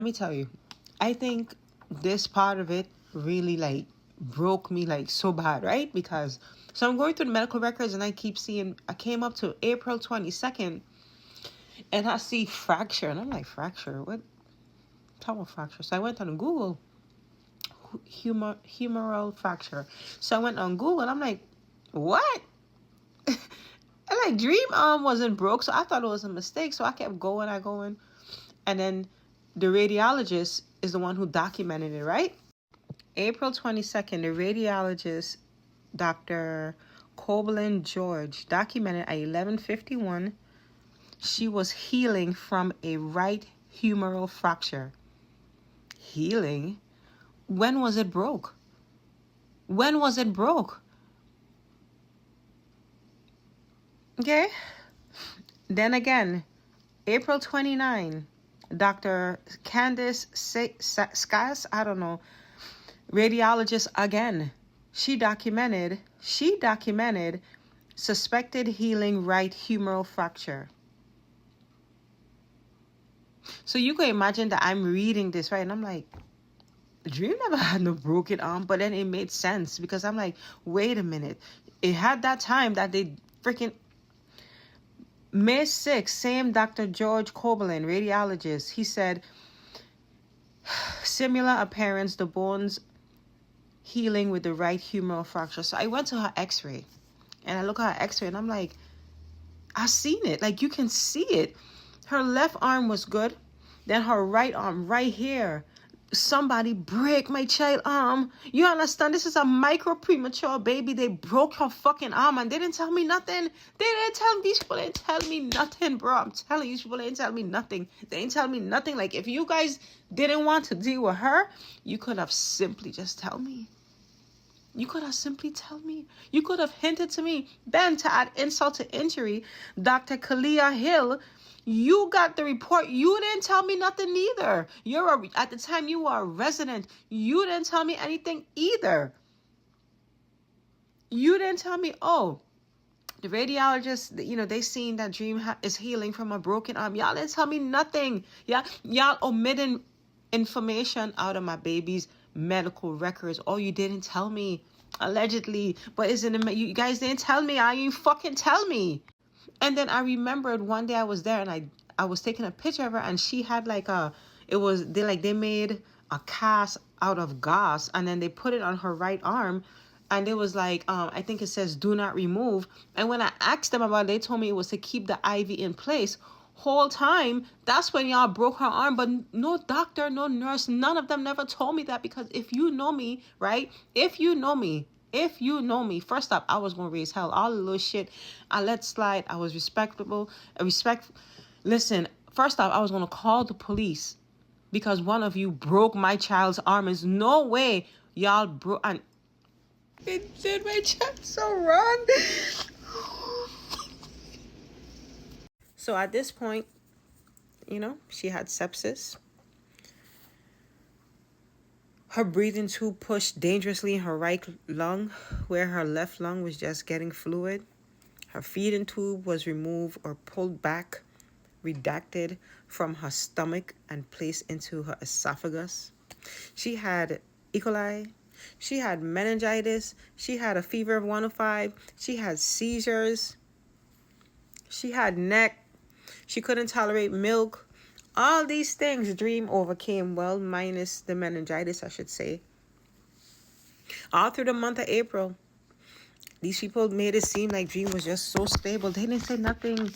Let me tell you, I think this part of it really like broke me like so bad, right? Because so I'm going through the medical records and I keep seeing I came up to April 22nd and I see fracture and I'm like, fracture? What type of fracture? So I went on Google, humeral fracture. So I went on Google and I'm like, what? And like dream arm wasn't broke, so I thought it was a mistake. So I kept going, and then the radiologist is the one who documented it, right? April 22nd, the radiologist, Dr. Coblin George, documented at 11:51, she was healing from a right humeral fracture. Healing? When was it broke? When was it broke? Okay. Then again, April 29, Dr. Candice Skas, I don't know, radiologist again. She documented suspected healing right humeral fracture. So you can imagine that I'm reading this, right? And I'm like, Dream never had no broken arm, but then it made sense because I'm like, wait a minute. It had that time that they freaking May 6th, same Dr. George Coblin, radiologist, he said, similar appearance, the bones healing with the right humeral fracture. So I went to her x-ray and I look at her x-ray and I'm like, I seen it. Like you can see it. Her left arm was good. Then her right arm right here. Somebody break my child arm. You understand? This is a micro premature baby. They broke her fucking arm and they didn't tell me nothing. These people didn't tell me nothing, bro. I'm telling you, these people didn't tell me nothing. They didn't tell me nothing. Like if you guys didn't want to deal with her, you could have simply just tell me. You could have simply told me. You could have hinted to me. Then to add insult to injury, Dr. Kalia Hill, you got the report. You didn't tell me nothing either. At the time you were a resident. You didn't tell me anything either. You didn't tell me, oh, the radiologist, they seen that Dream is healing from a broken arm. Y'all didn't tell me nothing. Yeah, y'all omitting information out of my baby's medical records. Oh, you didn't tell me, allegedly. But you guys didn't tell me. You fucking tell me. And then I remembered one day I was there and I was taking a picture of her and she had they made a cast out of gauze and then they put it on her right arm and it was like, I think it says do not remove. And when I asked them about it, they told me it was to keep the IV in place. Whole time, that's when y'all broke her arm. But no doctor, no nurse, none of them never told me that because if you know me, right? If you know me, first up, I was gonna raise hell. All the little shit I let slide. I was Listen, first off, I was gonna call the police because one of you broke my child's arm. There's no way y'all broke and it did my child so wrong. So at this point, she had sepsis. Her breathing tube pushed dangerously in her right lung, where her left lung was just getting fluid. Her feeding tube was removed or pulled back, redacted from her stomach and placed into her esophagus. She had E. coli. She had meningitis. She had a fever of 105. She had seizures. She had neck. She couldn't tolerate milk. All these things Dream overcame, well, minus the meningitis, I should say. All through the month of April, these people made it seem like Dream was just so stable. They didn't say nothing.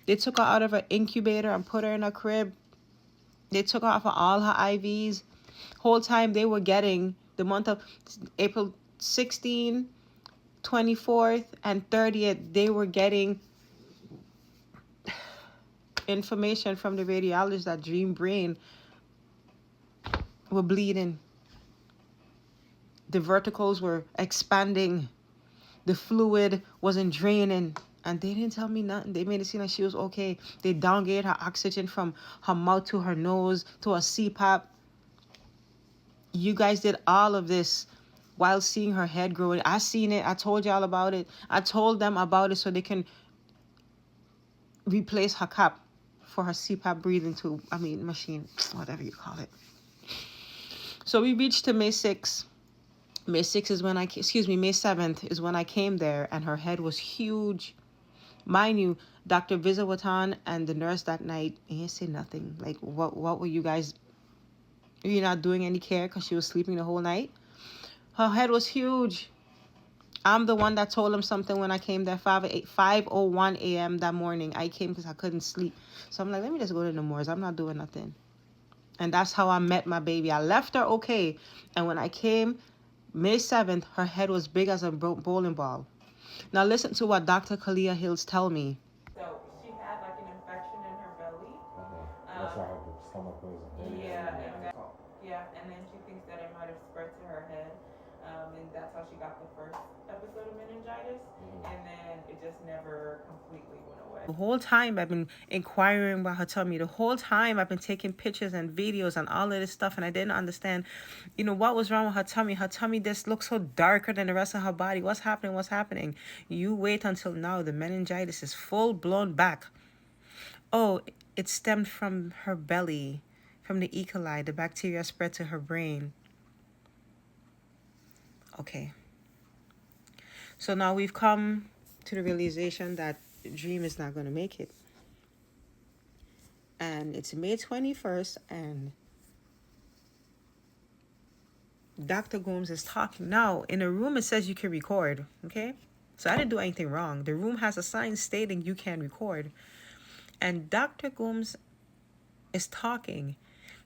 They took her out of her incubator and put her in a crib. They took her off of all her IVs. Whole time they were getting the month of April 16, 24th, and 30th, they were getting information from the radiologist that Dream brain were bleeding. The verticals were expanding. The fluid wasn't draining. And they didn't tell me nothing. They made it seem like she was okay. They downgraded her oxygen from her mouth to her nose to a CPAP. You guys did all of this while seeing her head growing. I seen it. I told y'all about it. I told them about it so they can replace her cap for her CPAP breathing tube. Machine, whatever you call it. So we reached to May 6th. May 6th is when May 7th is when I came there, and her head was huge. Mind you, Dr. Visawatan and the nurse that night, he didn't say nothing. Like, what were you guys, were you not doing any care because she was sleeping the whole night? Her head was huge. I'm the one that told him something when I came there 5:01 a.m. that morning. I came because I couldn't sleep. So I'm like, let me just go to Nemours. I'm not doing nothing. And that's how I met my baby. I left her okay. And when I came, May 7th, her head was big as a bowling ball. Now listen to what Dr. Kalia Hills tell me. So she had like an infection in her belly. That's why her stomach was. And then she thinks that it might have spread to her head. And that's how she got the first episode of meningitis. And then it just never completely went away. The whole time I've been inquiring about her tummy. The whole time I've been taking pictures and videos and all of this stuff, and I didn't understand, what was wrong with her tummy. Her tummy just looks so darker than the rest of her body. What's happening? You wait until now. The meningitis is full blown back. Oh, it stemmed from her belly, from the E. coli. The bacteria spread to her brain. Okay. So now we've come to the realization that Dream is not going to make it. And it's May 21st, and Dr. Gomes is talking. Now, in a room, it says you can record, okay? So I didn't do anything wrong. The room has a sign stating you can record. And Dr. Gomes is talking,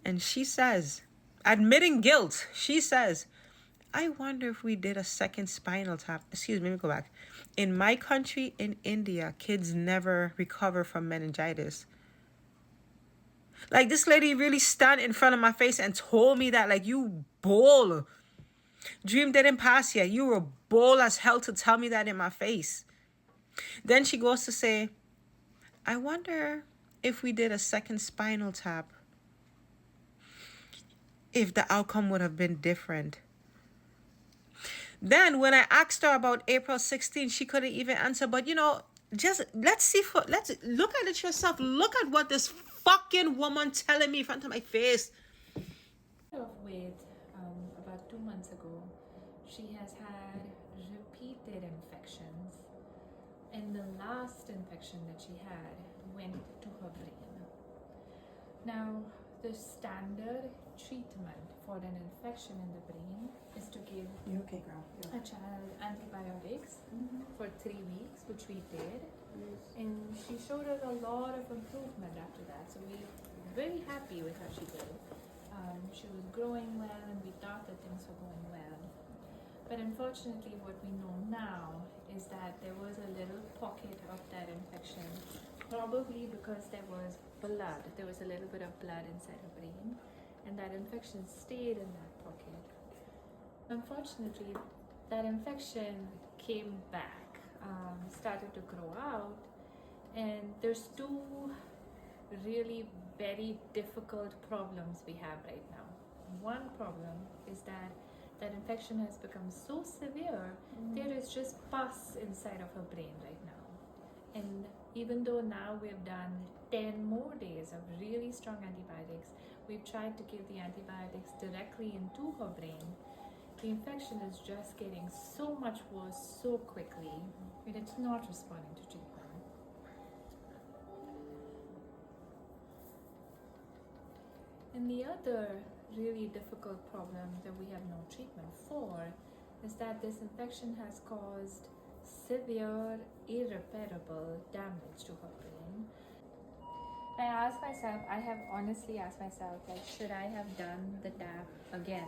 and she says, admitting guilt, she says, I wonder if we did a second spinal tap. Excuse me, let me go back. In my country, in India, kids never recover from meningitis. Like, this lady really stood in front of my face and told me that, like, you bold. Dream didn't pass yet. You were bold as hell to tell me that in my face. Then she goes to say, I wonder if we did a second spinal tap, if the outcome would have been different. Then when I asked her about April 16th, she couldn't even answer. But, just let's look at it yourself. Look at what this fucking woman telling me in front of my face. With about 2 months ago, she has had repeated infections, and the last infection that she had went to her brain. Now, the standard treatment for an infection in the brain is to give a child antibiotics for 3 weeks, which we did. And she showed us a lot of improvement after that. So we're very happy with how she did. She was growing well, and we thought that things were going well. But unfortunately, what we know now is that there was a little pocket of that infection, probably because there was blood. There was a little bit of blood inside her brain, and that infection stayed in that pocket. Unfortunately, that infection came back, started to grow out, and there's two really very difficult problems we have right now. One problem is that infection has become so severe, there is just pus inside of her brain right now. And even though now we've done 10 more days of really strong antibiotics, we've tried to give the antibiotics directly into her brain, the infection is just getting so much worse so quickly, and it's not responding to treatment. And the other really difficult problem that we have no treatment for is that this infection has caused severe, irreparable damage to her brain. I have honestly asked myself, like, should I have done the tap again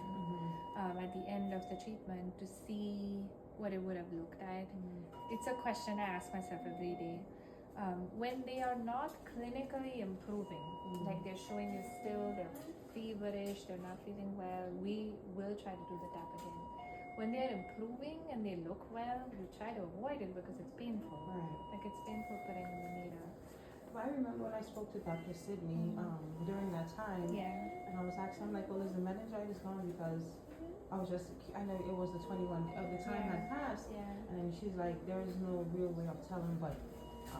at the end of the treatment to see what it would have looked like? It's a question I ask myself every day. When they are not clinically improving, like they're showing you still, they're feverish, they're not feeling well, we will try to do the tap again. When they're improving and they look well, we try to avoid it because it's painful. Right. Like, it's painful putting in the needle. I remember when I spoke to Dr. Sydney during that time, and I was asking him, like, well, is the meningitis gone? Because I know it was the 21, the time had passed, and she's like, there is no real way of telling, but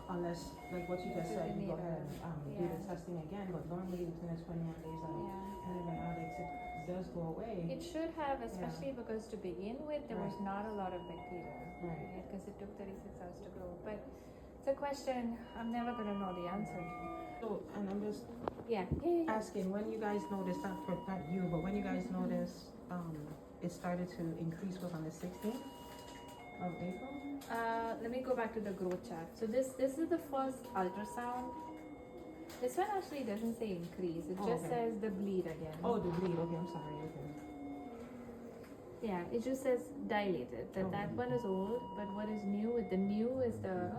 unless, like what you just Do said, the you go needle. ahead and do the Yeah. testing again. But normally within the 21 days of Yeah. antibiotics, it does go away. It should have, especially because to begin with, there was Right. not a lot of bacteria, Right. Because it took 36 hours to grow. But it's a question I'm never going to know the answer to. So, and I'm just Yeah. asking, when you guys noticed, not you, but when you guys noticed, it started to increase was on the 16th of April. Let me go back to the growth chart. So this is the first ultrasound. This one actually doesn't say increase. It just okay. says the bleed again. Oh, the bleed. Okay, I'm sorry. Okay. Yeah, it just says dilated. That one is old, but what is new? The new is the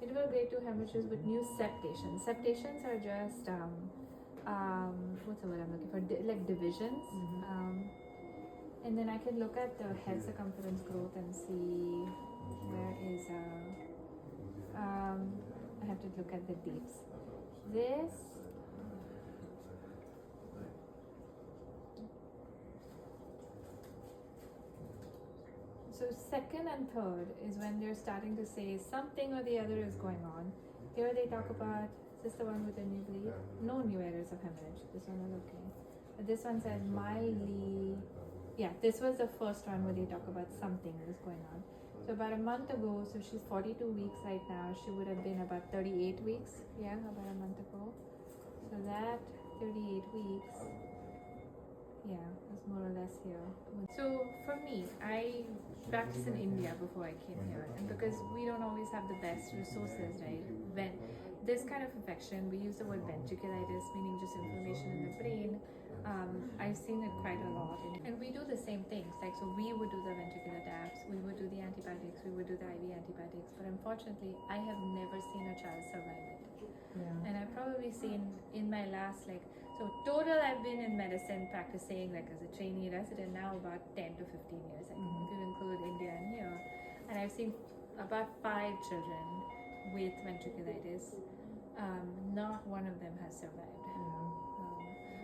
interval grade 2 hemorrhages with new septations. Septations are just what's the word I'm looking for? Like divisions. And then I can look at the head circumference growth and see where is I have to look at the dates. This so second and third is when they're starting to say something or the other is going on. Here they talk about, is this the one with the new bleed? No new areas of hemorrhage. This one is okay. But this one says mildly. Yeah, this was the first one where they talk about something is going on. So about a month ago, so she's 42 weeks right now. She would have been about 38 weeks. Yeah, about a month ago. So that 38 weeks. Yeah, was more or less here. So for me, I practiced in India before I came here, and because we don't always have the best resources, right? When this kind of infection, we use the word ventriculitis, meaning just inflammation in the brain. I've seen it quite a lot, and we do the same things. Like, so we would do the ventricular taps, we would do the antibiotics, we would do the IV antibiotics, but unfortunately, I have never seen a child survive it. Yeah. And I've probably seen in my last, like, so total I've been in medicine practicing like as a trainee resident now about 10 to 15 years, I think, if you include India and here. And I've seen about 5 children with ventriculitis. Not one of them has survived.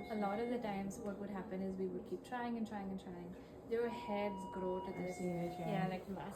A lot of the times what would happen is we would keep trying and trying and trying. Their heads grow to this, I've seen it, yeah, like mass